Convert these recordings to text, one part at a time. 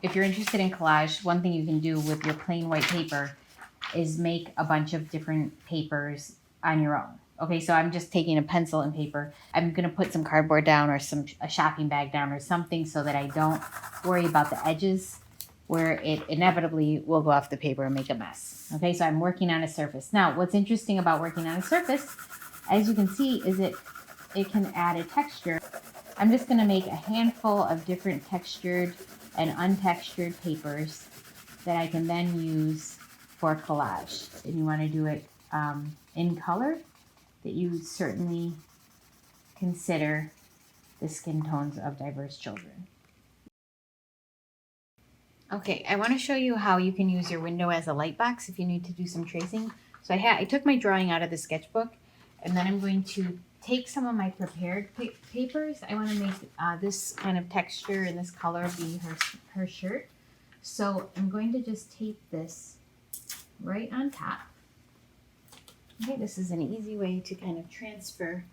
if you're interested in collage, one thing you can do with your plain white paper is make a bunch of different papers on your own. Okay, so I'm just taking a pencil and paper. I'm gonna put some cardboard down or a shopping bag down or something so that I don't worry about the edges where it inevitably will go off the paper and make a mess. Okay, so I'm working on a surface. Now, what's interesting about working on a surface, as you can see, is it can add a texture. I'm just gonna make a handful of different textured and untextured papers that I can then use for collage. And you wanna do it in color, that you certainly consider the skin tones of diverse children. Okay, I want to show you how you can use your window as a light box if you need to do some tracing. So I took my drawing out of the sketchbook, and then I'm going to take some of my prepared papers. I want to make this kind of texture and this color be her shirt. So I'm going to just tape this right on top. Okay, this is an easy way to kind of transfer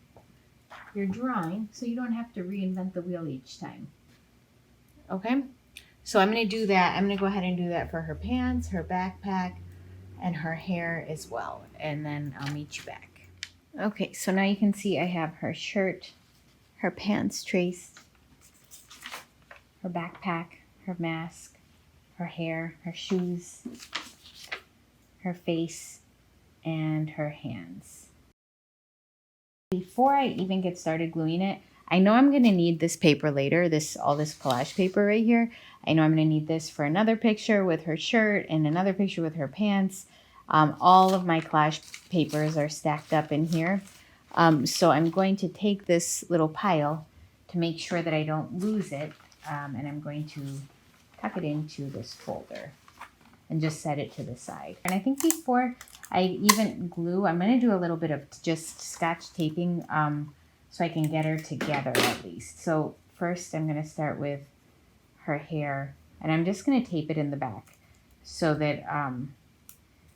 your drawing so you don't have to reinvent the wheel each time. Okay, so I'm going to do that. I'm going to go ahead and do that for her pants, her backpack, and her hair as well. And then I'll meet you back. Okay, so now you can see I have her shirt, her pants traced, her backpack, her mask, her hair, her shoes, her face, and her hands. Before I even get started gluing it, I know I'm going to need this paper later, all this collage paper right here. I know I'm going to need this for another picture with her shirt and another picture with her pants. All of my collage papers are stacked up in here. So I'm going to take this little pile to make sure that I don't lose it. And I'm going to tuck it into this folder and just set it to the side. And I think before I even glue, I'm going to do a little bit of just scotch taping so I can get her together at least. So first I'm going to start with her hair, and I'm just going to tape it in the back so that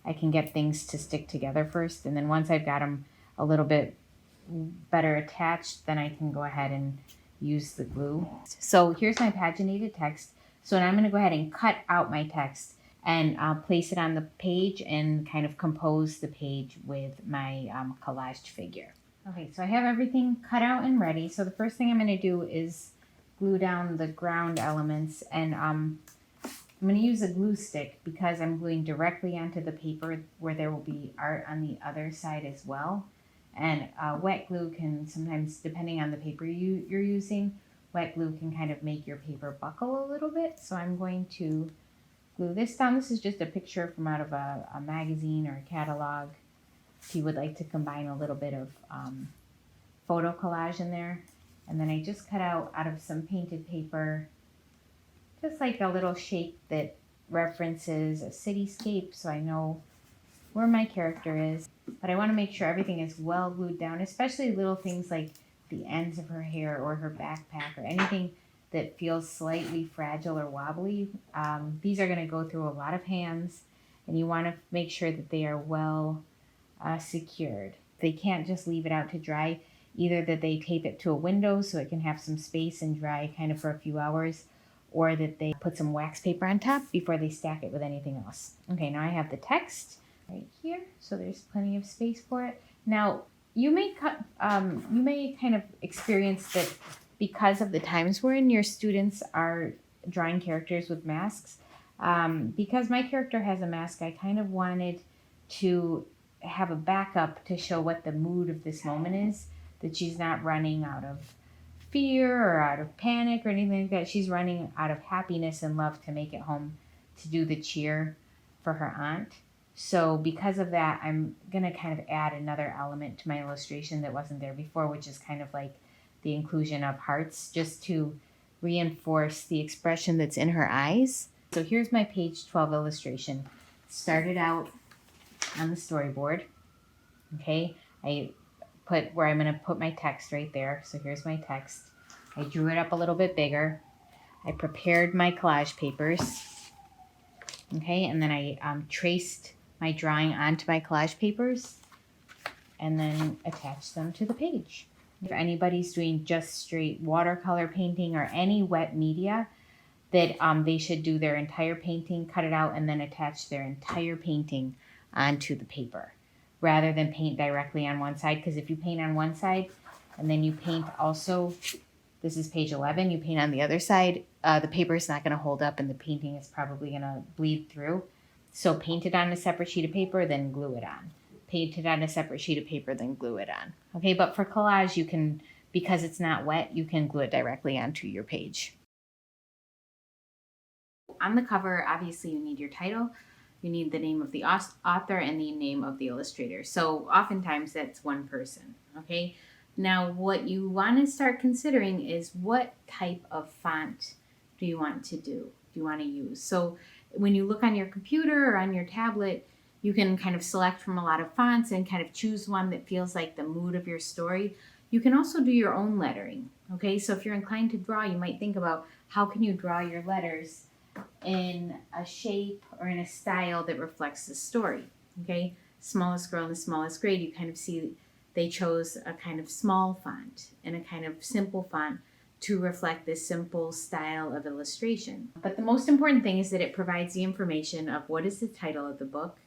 I can get things to stick together first. And then once I've got them a little bit better attached, then I can go ahead and use the glue. So here's my paginated text. So now I'm going to go ahead and cut out my text and place it on the page and kind of compose the page with my collaged figure. Okay, so I have everything cut out and ready. So the first thing I'm going to do is glue down the ground elements, and I'm going to use a glue stick because I'm gluing directly onto the paper where there will be art on the other side as well. And wet glue can sometimes, depending on the paper you're using, wet glue can kind of make your paper buckle a little bit. So I'm going to glue this down. This is just a picture from out of a magazine or a catalog. If you would like to combine a little bit of photo collage in there. And then I just cut out of some painted paper, just like a little shape that references a cityscape so I know where my character is. But I want to make sure everything is well glued down, especially little things like the ends of her hair or her backpack or anything that feels slightly fragile or wobbly. These are going to go through a lot of hands, and you want to make sure that they are well secured. They can't just leave it out to dry. Either that they tape it to a window so it can have some space and dry kind of for a few hours, or that they put some wax paper on top before they stack it with anything else. Okay, now I have the text right here, so there's plenty of space for it. Now, you may kind of experience that because of the times we're in, your students are drawing characters with masks. Because my character has a mask, I kind of wanted to have a backup to show what the mood of this moment is, that she's not running out of fear or out of panic or anything like that. She's running out of happiness and love to make it home to do the cheer for her aunt. So because of that, I'm going to kind of add another element to my illustration that wasn't there before, which is kind of like the inclusion of hearts, just to reinforce the expression that's in her eyes. So here's my page 12 illustration. Started out on the storyboard. Okay, I put where I'm going to put my text right there. So here's my text. I drew it up a little bit bigger. I prepared my collage papers. Okay, and then I traced my drawing onto my collage papers and then attached them to the page. If anybody's doing just straight watercolor painting or any wet media, that they should do their entire painting, cut it out, and then attach their entire painting onto the paper rather than paint directly on one side. Because if you paint on one side and then you paint also, this is page 11, you paint on the other side, the paper is not going to hold up and the painting is probably going to bleed through. So paint it on a separate sheet of paper, then glue it on. Paint it on a separate sheet of paper, then glue it on. Okay, but for collage, you can, because it's not wet, you can glue it directly onto your page. On the cover, obviously you need your title, you need the name of the author and the name of the illustrator. So oftentimes that's one person, okay? Now what you want to start considering is what type of font do you want to use. So when you look on your computer or on your tablet, you can kind of select from a lot of fonts and kind of choose one that feels like the mood of your story. You can also do your own lettering, okay? So if you're inclined to draw, you might think about how can you draw your letters in a shape or in a style that reflects the story, okay? Smallest Girl in the Smallest Grade, you kind of see they chose a kind of small font and a kind of simple font to reflect this simple style of illustration. But the most important thing is that it provides the information of what is the title of the book,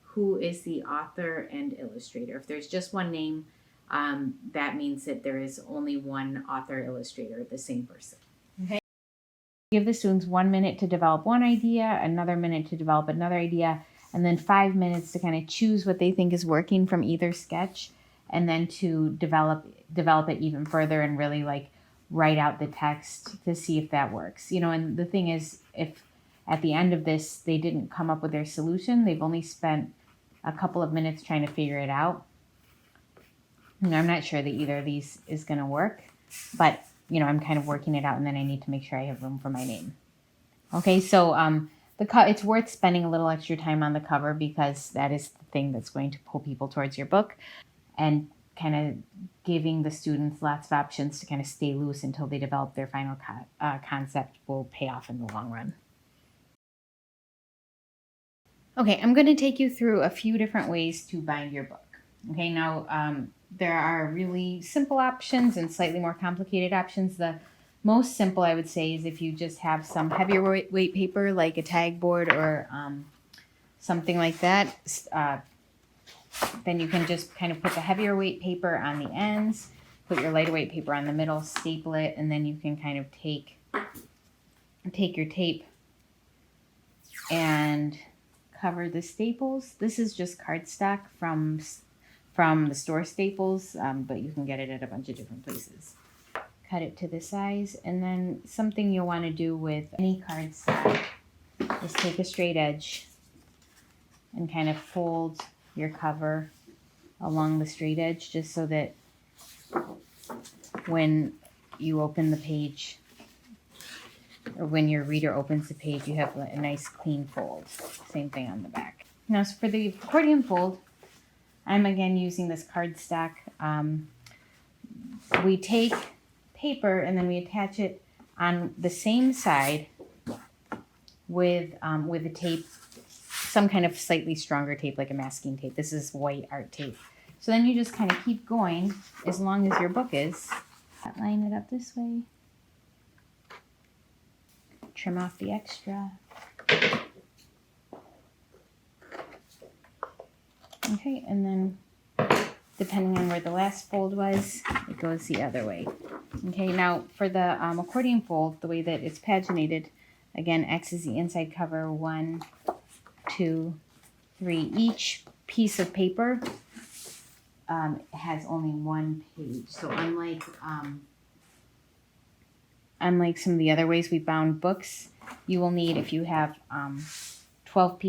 who is the author and illustrator. If there's just one name, that means that there is only one author illustrator, the same person. Okay. Give the students 1 minute to develop one idea, another minute to develop another idea, and then 5 minutes to kind of choose what they think is working from either sketch, and then to develop it even further and really like write out the text to see if that works. And the thing is, if at the end of this they didn't come up with their solution, they've only spent a couple of minutes trying to figure it out. I'm not sure that either of these is going to work, but I'm kind of working it out, and then I need to make sure I have room for my name. Okay, so it's worth spending a little extra time on the cover because that is the thing that's going to pull people towards your book, and kind of giving the students lots of options to kind of stay loose until they develop their final concept will pay off in the long run. Okay, I'm going to take you through a few different ways to bind your book. Okay, now there are really simple options and slightly more complicated options. The most simple, I would say, is if you just have some heavier weight paper like a tag board or something like that. Then you can just kind of put the heavier weight paper on the ends, put your lighter weight paper on the middle, staple it, and then you can kind of take your tape and cover the staples. This is just cardstock from the store Staples, but you can get it at a bunch of different places. Cut it to the size, and then something you'll want to do with any cardstock is take a straight edge and kind of fold your cover along the straight edge, just so that when you open the page, or when your reader opens the page, you have a nice clean fold. Same thing on the back. Now, so for the accordion fold, I'm again using this cardstock. We take paper and then we attach it on the same side with a tape, some kind of slightly stronger tape, like a masking tape. This is white art tape. So then you just kind of keep going as long as your book is. Line it up this way. Trim off the extra. Okay, and then depending on where the last fold was, it goes the other way. Okay, now for the accordion fold, the way that it's paginated, again, X is the inside cover, 1, 2, 3. Each piece of paper has only one page. So unlike some of the other ways we bound books, you will need, if you have 12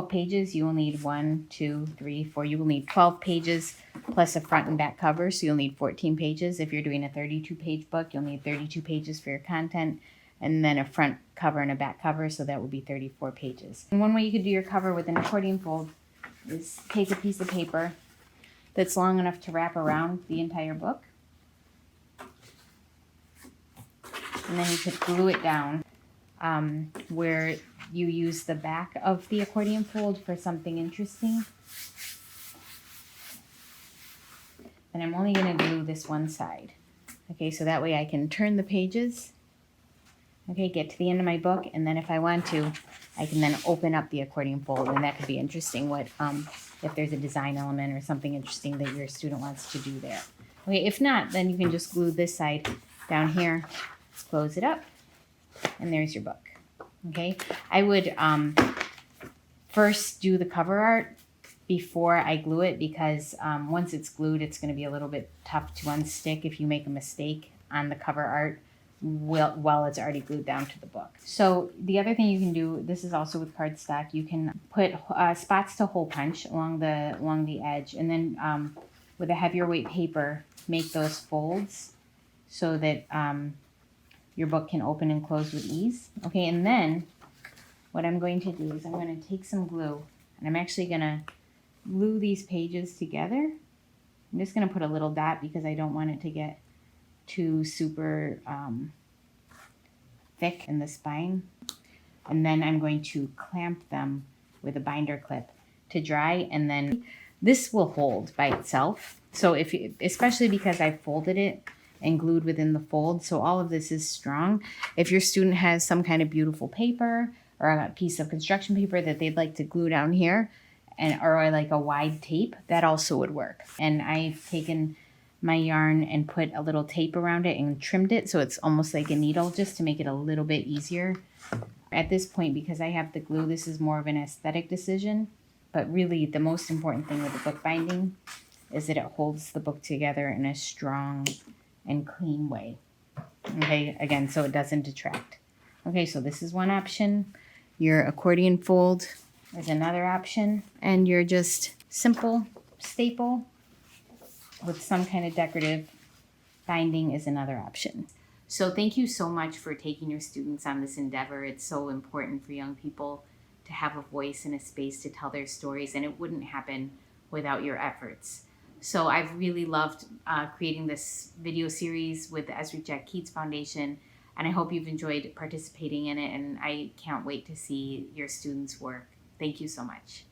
pages, you will need 1, 2, 3, 4. You will need 12 pages plus a front and back cover, so you'll need 14 pages. If you're doing a 32-page book, you'll need 32 pages for your content, and then a front cover and a back cover, so that would be 34 pages. And one way you could do your cover with an accordion fold is take a piece of paper that's long enough to wrap around the entire book, and then you could glue it down where you use the back of the accordion fold for something interesting. And I'm only going to glue this one side. Okay, so that way I can turn the pages Okay, get to the end of my book, and then if I want to, I can then open up the accordion fold, and that could be interesting. What if there's a design element or something interesting that your student wants to do there. Okay, if not, then you can just glue this side down here, close it up, and there's your book. Okay, I would first do the cover art before I glue it, because once it's glued, it's going to be a little bit tough to unstick if you make a mistake on the cover art while it's already glued down to the book. So the other thing you can do, this is also with cardstock, you can put spots to hole punch along the edge, and then with a heavier weight paper, make those folds so that your book can open and close with ease. Okay, and then what I'm going to do is I'm going to take some glue, and I'm actually going to glue these pages together. I'm just going to put a little dot because I don't want it to get too super thick in the spine. And then I'm going to clamp them with a binder clip to dry, and then this will hold by itself. So if you, especially because I folded it and glued within the fold, so all of this is strong. If your student has some kind of beautiful paper or a piece of construction paper that they'd like to glue down here, or like a wide tape, that also would work. And I've taken my yarn and put a little tape around it and trimmed it so it's almost like a needle, just to make it a little bit easier. At this point, because I have the glue, this is more of an aesthetic decision, but really the most important thing with the bookbinding is that it holds the book together in a strong and clean way. Okay, again, so it doesn't detract. Okay, so this is one option. Your accordion fold is another option, and your just simple staple with some kind of decorative binding is another option. So thank you so much for taking your students on this endeavor. It's so important for young people to have a voice and a space to tell their stories, and it wouldn't happen without your efforts. So I've really loved creating this video series with the Ezra Jack Keats Foundation, and I hope you've enjoyed participating in it, and I can't wait to see your students' work. Thank you so much.